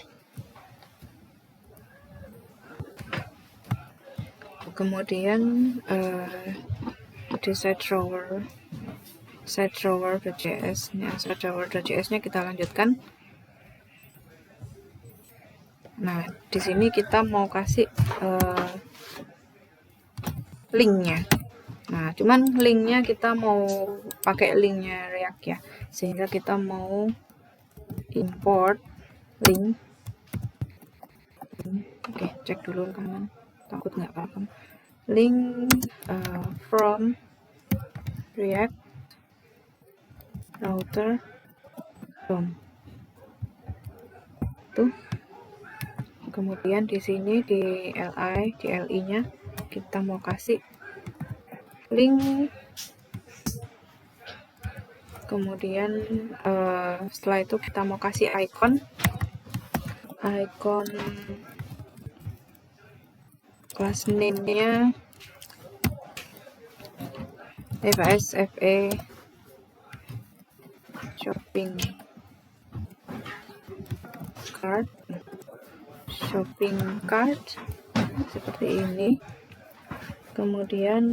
kemudian di side drawer.js-nya kita lanjutkan. Nah, di sini kita mau kasih linknya. Nah, cuman linknya kita mau pakai linknya React ya, sehingga kita mau import link. Oke, cek dulu rekaman, takut nggak paham. Link from React router DOM. Tuh. Kemudian di sini di li-nya kita mau kasih link. Kemudian setelah itu kita mau kasih icon class name-nya FA shopping cart seperti ini. Kemudian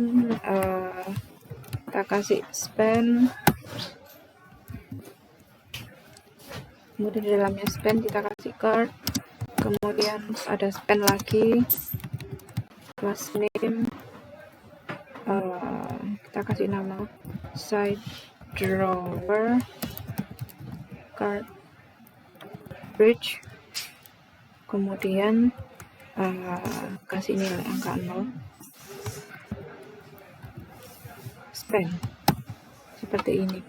kita kasih span. Kemudian di dalamnya span kita kasih cart. Kemudian ada span lagi, class name, kita kasih nama side drawer cart bridge. Kemudian kasih nilai angka 0, span seperti ini.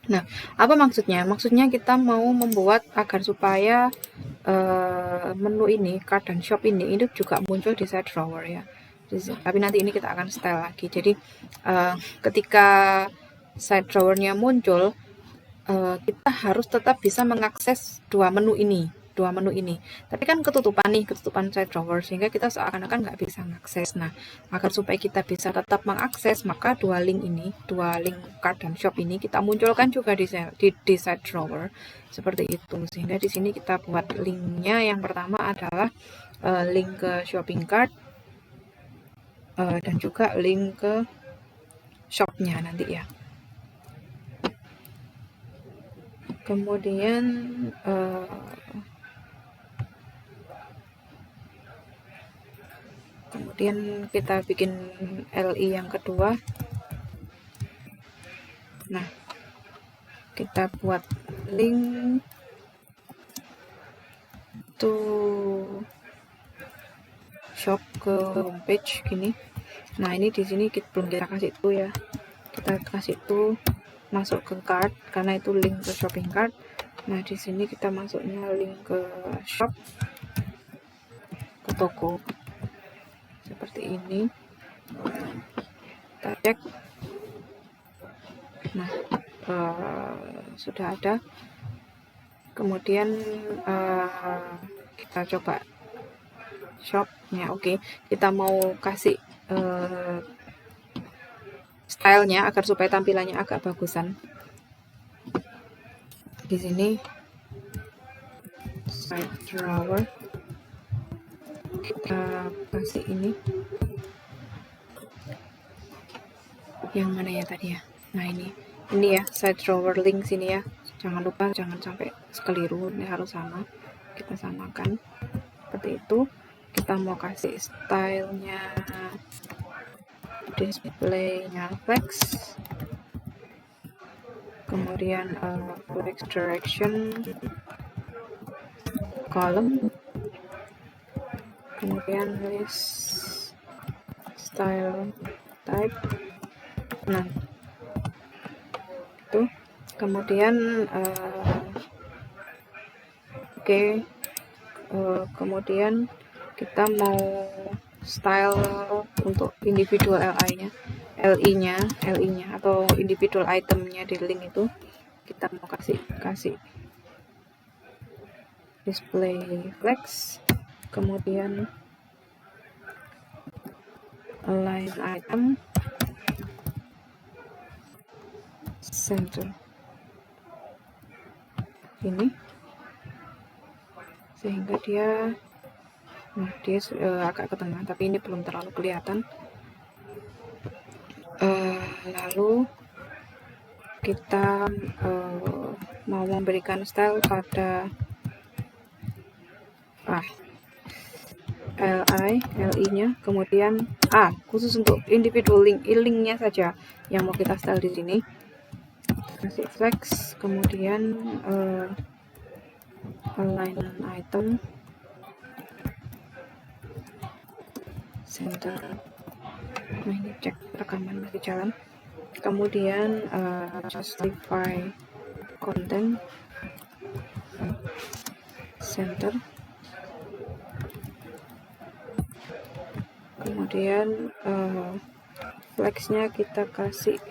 Nah, apa maksudnya? Maksudnya kita mau membuat agar supaya menu ini, cart dan shop ini juga muncul di side drawer ya. Tapi nanti ini kita akan style lagi. Jadi ketika side drawernya muncul, kita harus tetap bisa mengakses dua menu ini. Tapi kan ketutupan side drawer, sehingga kita seakan-akan nggak bisa mengakses. Nah, agar supaya kita bisa tetap mengakses, maka dua link cart dan shop ini kita munculkan juga di side drawer seperti itu. Sehingga di sini kita buat linknya, yang pertama adalah link ke shopping cart dan juga link ke shopnya nanti ya. Kemudian kita bikin LI yang kedua. Nah, kita buat link to shop ke homepage gini. Nah, ini di sini belum kita kasih itu ya. Kita kasih itu masuk ke cart karena itu link ke shopping cart. Nah, di sini kita masuknya link ke shop, ke toko seperti ini. Kita cek. Nah, sudah ada. Kemudian kita coba shopnya. Oke, kita mau kasih stylenya agar supaya tampilannya agak bagusan. Di sini side drawer, kita kasih ini yang mana ya tadi ya. Nah, ini ya side drawer link sini ya. Jangan lupa, jangan sampai keliru, ini harus sama. Kita samakan seperti itu. Kita mau kasih stylenya, displaynya flex, kemudian flex direction, column, kemudian list style type. Nah, itu kemudian kemudian kita mau style untuk individual LI-nya atau individual itemnya di link itu. Kita mau kasih display flex, kemudian align item, center ini, sehingga dia agak ke tengah, tapi ini belum terlalu kelihatan. Lalu kita mau memberikan style pada LI-nya, kemudian khusus untuk individual linknya saja yang mau kita style di sini. Kasih flex, kemudian align item, center. Nah, ini cek rekaman masih jalan. Kemudian justify content, center. Kemudian flexnya kita kasih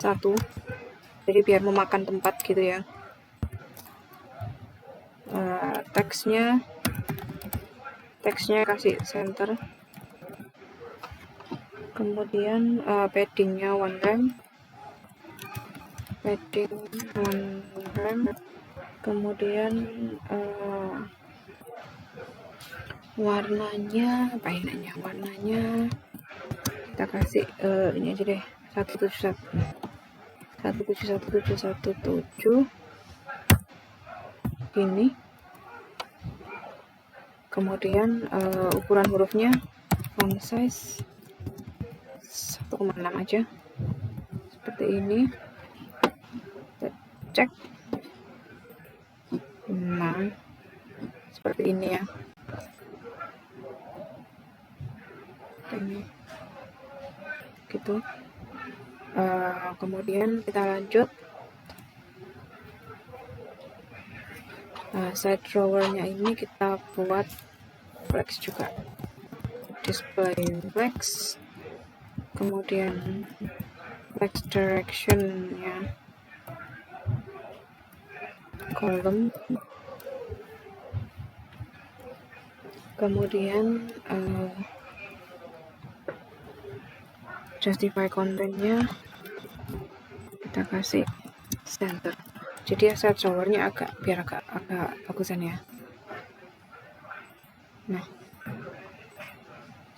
1, jadi biar memakan tempat gitu ya. Teksnya kasih center, kemudian paddingnya 1 rem, kemudian warnanya kita kasih ini aja deh, 17117 ini. Kemudian ukuran hurufnya font size 1,6 aja seperti ini. Kita cek. Nah, seperti ini ya. Ini gitu. Kemudian kita lanjut. Side drawernya ini kita buat flex juga, display flex, kemudian flex directionnya column, kemudian justify contentnya kita kasih center. Jadi side drawernya biar agak bagusan ya. Nah,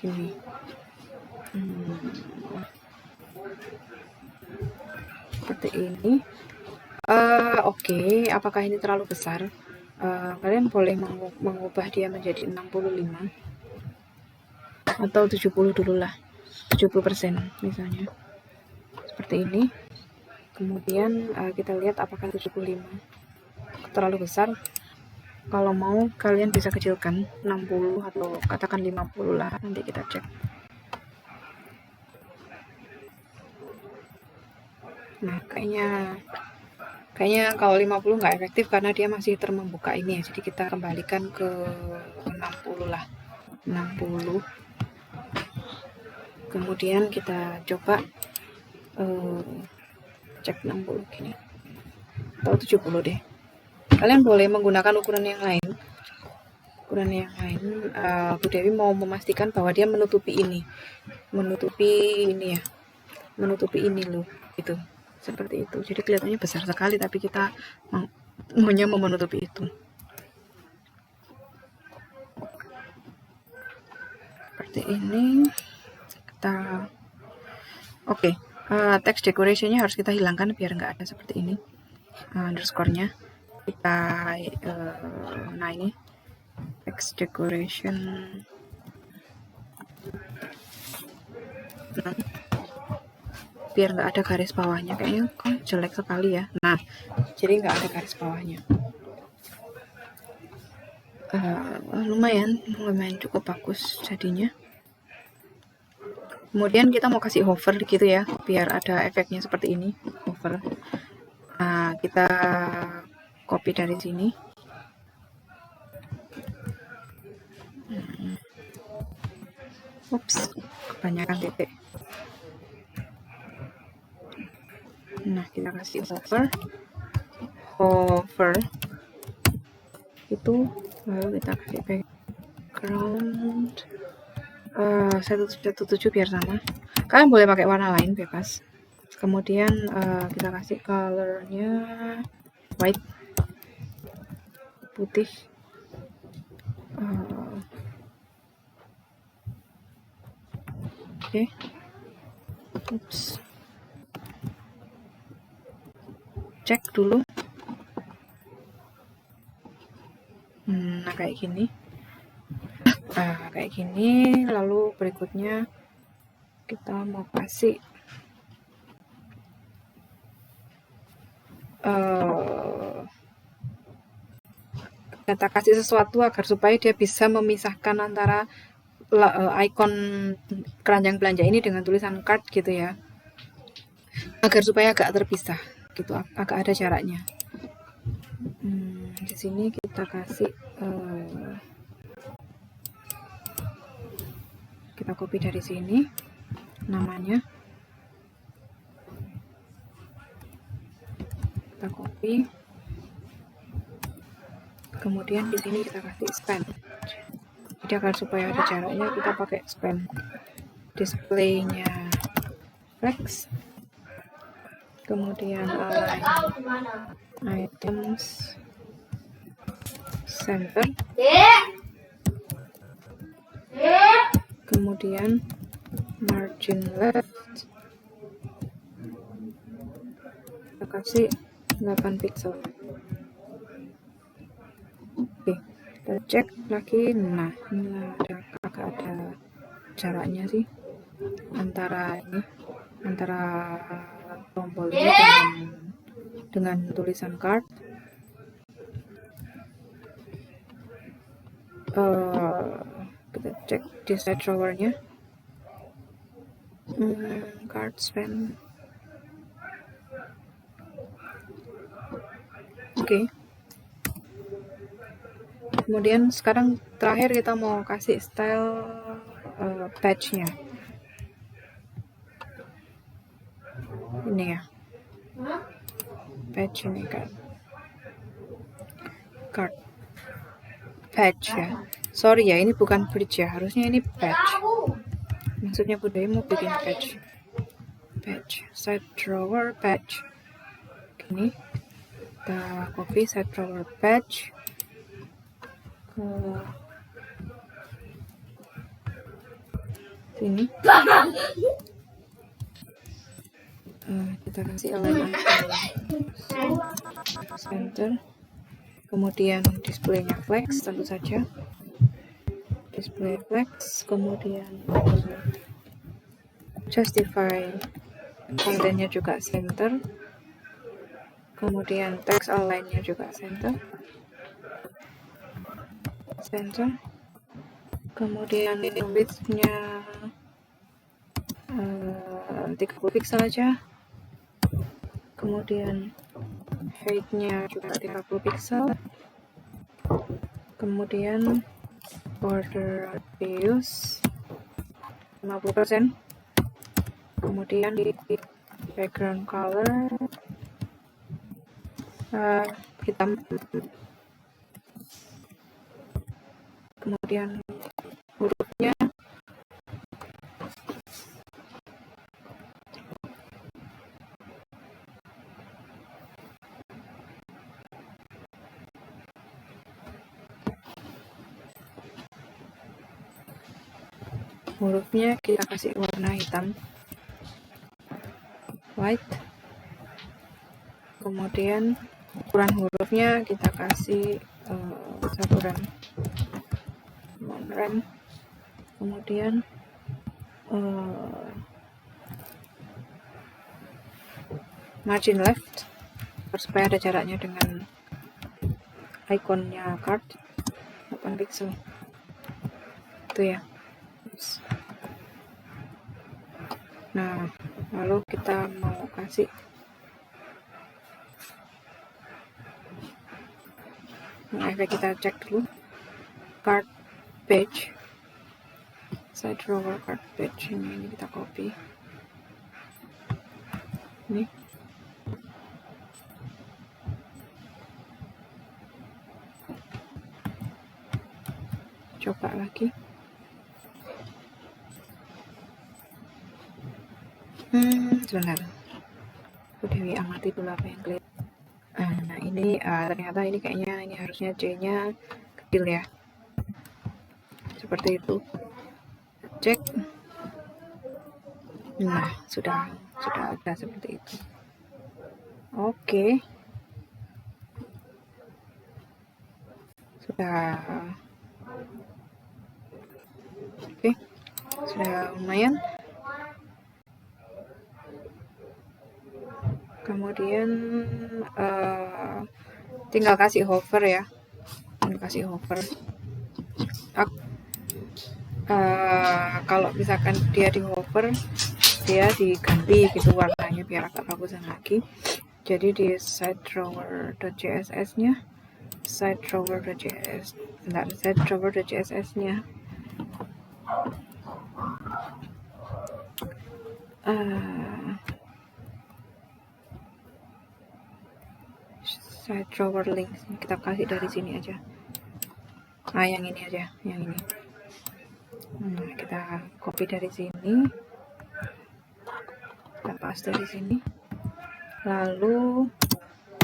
gini. seperti ini. Oke, apakah ini terlalu besar? Kalian boleh mengubah dia menjadi 65 atau 70 dulu lah, 70% misalnya, seperti ini. Kemudian kita lihat apakah 75 terlalu besar. Kalau mau kalian bisa kecilkan 60 atau katakan 50 lah, nanti kita cek. Nah, kayaknya kalau 50 nggak efektif karena dia masih termembuka ini ya, jadi kita kembalikan ke 60 lah, 60. Kemudian kita coba cek 60 gini atau 70 deh. Kalian boleh menggunakan ukuran yang lain. Bu Dewi mau memastikan bahwa dia menutupi ini ya, menutupi ini loh, itu seperti itu. Jadi kelihatannya besar sekali, tapi kita maunya menutupi itu. Seperti ini. Kita oke. Text decorationnya harus kita hilangkan biar nggak ada seperti ini. Underscore-nya kita nah ini text decoration, biar nggak ada garis bawahnya. Kayaknya kok jelek sekali ya. Nah, jadi nggak ada garis bawahnya. Lumayan cukup bagus jadinya. Kemudian kita mau kasih hover gitu ya, biar ada efeknya seperti ini, hover. Nah, kita copy dari sini. Ups, kebanyakan titik. Nah, kita kasih hover itu, lalu kita kasih background 177 biar sama. Kalian boleh pakai warna lain, bebas. Kemudian kita kasih colornya white, putih. Oke. Ups. Cek dulu. Nah, kayak gini. Lalu berikutnya kita mau kasih kita kasih sesuatu agar supaya dia bisa memisahkan antara icon keranjang belanja ini dengan tulisan cart gitu ya, agar supaya agak terpisah gitu, agak ada jaraknya. Di sini kita kasih kita copy dari sini namanya, kita copy. Kemudian di sini kita kasih span. Jadi agar supaya ada jaraknya kita pakai span. Displaynya flex. Kemudian items center. Kemudian margin left. Kita kasih 8 pixel. Oke, kita cek lagi. Nah, ini agak ada jaraknya sih antara tombol ini dengan tulisan card. Kita cek di side drawer-nya. Card span. Oke. Kemudian sekarang terakhir kita mau kasih style patch-nya. Ini ya. Patch ini kan. Card patch ya. Sorry ya, ini bukan bridge ya. Harusnya ini patch. Maksudnya Bu Dewi mau bikin patch. Patch, side drawer patch. Gini. Kita copy side drawer patch ke sini. kita kasih alignment center, kemudian displaynya flex, tentu saja display flex, kemudian justify kontennya juga center, kemudian text align-nya juga center, kemudian width-nya 30 pixel aja, kemudian height-nya juga 30 pixel, kemudian border radius 50%, kemudian di background color hitam, kemudian hurufnya kita kasih warna hitam, white, kemudian ukuran hurufnya kita kasih 1 rem, kemudian margin left supaya ada jaraknya dengan ikonnya card 8 pixel itu ya. Nah, lalu kita mau kasih efek, kita cek dulu card page, side drawer card page ini kita copy, ini coba lagi. Sebentar, aku Dewi amati dulu apa yang klik. Nah ini ternyata ini kayaknya ini harusnya C-nya kecil ya, seperti itu. Cek. Nah sudah ada seperti itu. Oke. Sudah lumayan. Kemudian tinggal kasih hover ya, kalau misalkan dia di hover, dia diganti gitu warnanya biar agak bagusan lagi. Jadi di side drawer.css nya side drawer link kita kasih dari sini aja. Yang ini aja, yang ini. Kita copy dari sini, kita paste dari sini, lalu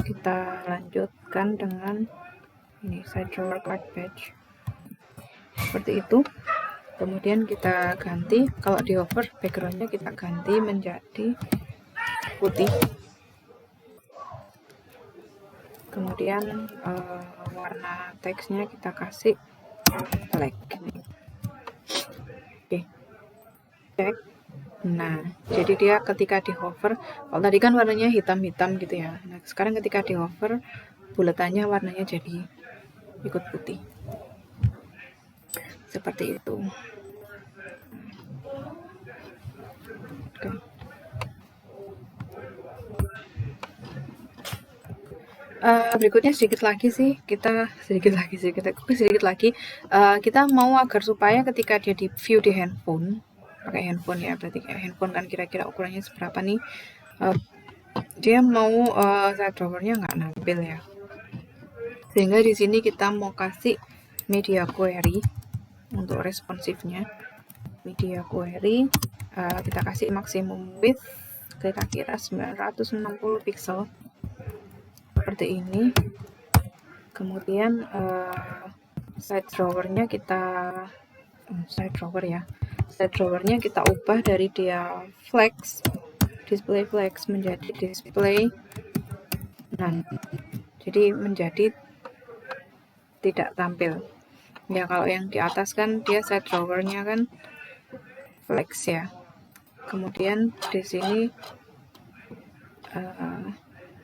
kita lanjutkan dengan ini side drawer card page seperti itu. Kemudian kita ganti, kalau di hover backgroundnya kita ganti menjadi putih. Kemudian warna teksnya kita kasih black. Oke, cek. Nah, jadi dia ketika di hover, kalau tadi kan warnanya hitam-hitam gitu ya. Nah, sekarang ketika di hover, buletannya warnanya jadi ikut putih. Seperti itu. Oke. Berikutnya sedikit lagi kita mau agar supaya ketika dia di view di handphone, pakai handphone ya, berarti kayak handphone kan kira-kira ukurannya seberapa nih, dia mau side drawernya nggak nampil ya, sehingga di sini kita mau kasih media query untuk responsifnya. Media query kita kasih maximum width kira-kira 960 pixel seperti ini. Kemudian side drawernya kita ubah dari dia flex display flex menjadi display none. Jadi menjadi tidak tampil. Ya kalau yang di atas kan dia side drawernya kan flex ya. Kemudian di sini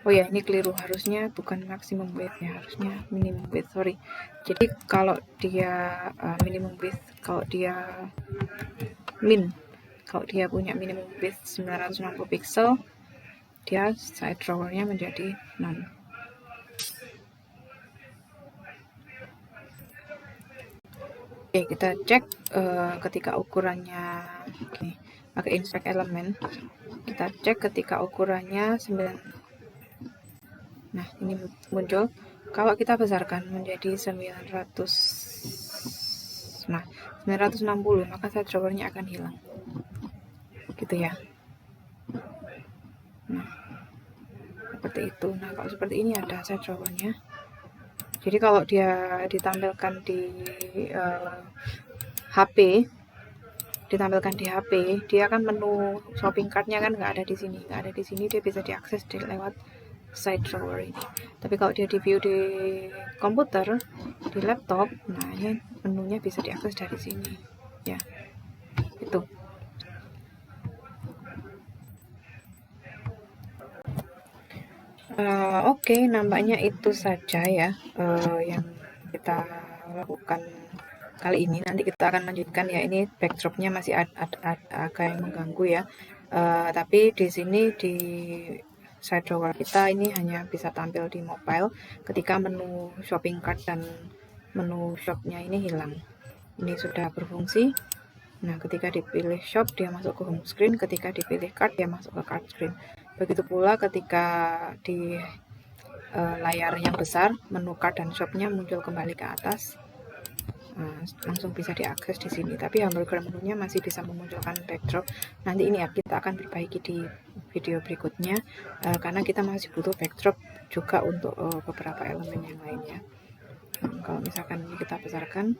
oh ya ini keliru, harusnya bukan maximum width ya, harusnya minimum width, sorry. Jadi kalau dia minimum width, kalau dia punya minimum width 960 pixel, dia side drawernya menjadi none. Oke, kita cek ketika ukurannya gini, pakai inspect element. Kita cek ketika ukurannya 9. Nah, ini muncul. Kalau kita besarkan menjadi 960, maka side drawernya akan hilang. Gitu ya. Nah, seperti itu. Nah, kalau seperti ini ada side drawernya. Jadi kalau dia ditampilkan di HP, dia kan menu shopping cart-nya kan nggak ada di sini. Dia bisa diakses lewat side drawer ini. Tapi kalau dia di view di komputer, di laptop, nah ini menunya bisa diakses dari sini ya. Itu oke, nampaknya itu saja ya yang kita lakukan kali ini. Nanti kita akan lanjutkan ya, ini backdropnya masih agak yang mengganggu ya. Tapi di sini di side drawer kita ini hanya bisa tampil di mobile ketika menu shopping cart dan menu shopnya ini hilang. Ini sudah berfungsi. Nah, ketika dipilih shop dia masuk ke home screen, ketika dipilih cart dia masuk ke cart screen. Begitu pula ketika di layar yang besar menu cart dan shopnya muncul kembali ke atas. Langsung bisa diakses di sini, tapi hamburger menunya masih bisa memunculkan backdrop. Nanti ini ya kita akan perbaiki di video berikutnya karena kita masih butuh backdrop juga untuk beberapa elemen yang lainnya. Kalau misalkan ini kita besarkan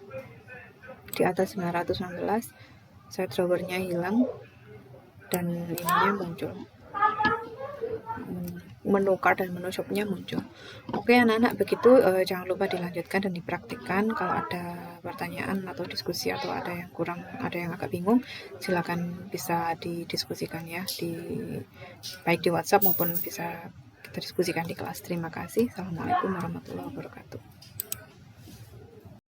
di atas 916, side drawernya hilang dan ininya muncul, menu cart dan menu shopnya muncul. Oke anak-anak, begitu jangan lupa dilanjutkan dan dipraktikkan. Kalau ada pertanyaan atau diskusi atau ada yang kurang, ada yang agak bingung, silakan bisa didiskusikan ya, baik di WhatsApp maupun bisa kita diskusikan di kelas. Terima kasih. Assalamualaikum warahmatullahi wabarakatuh.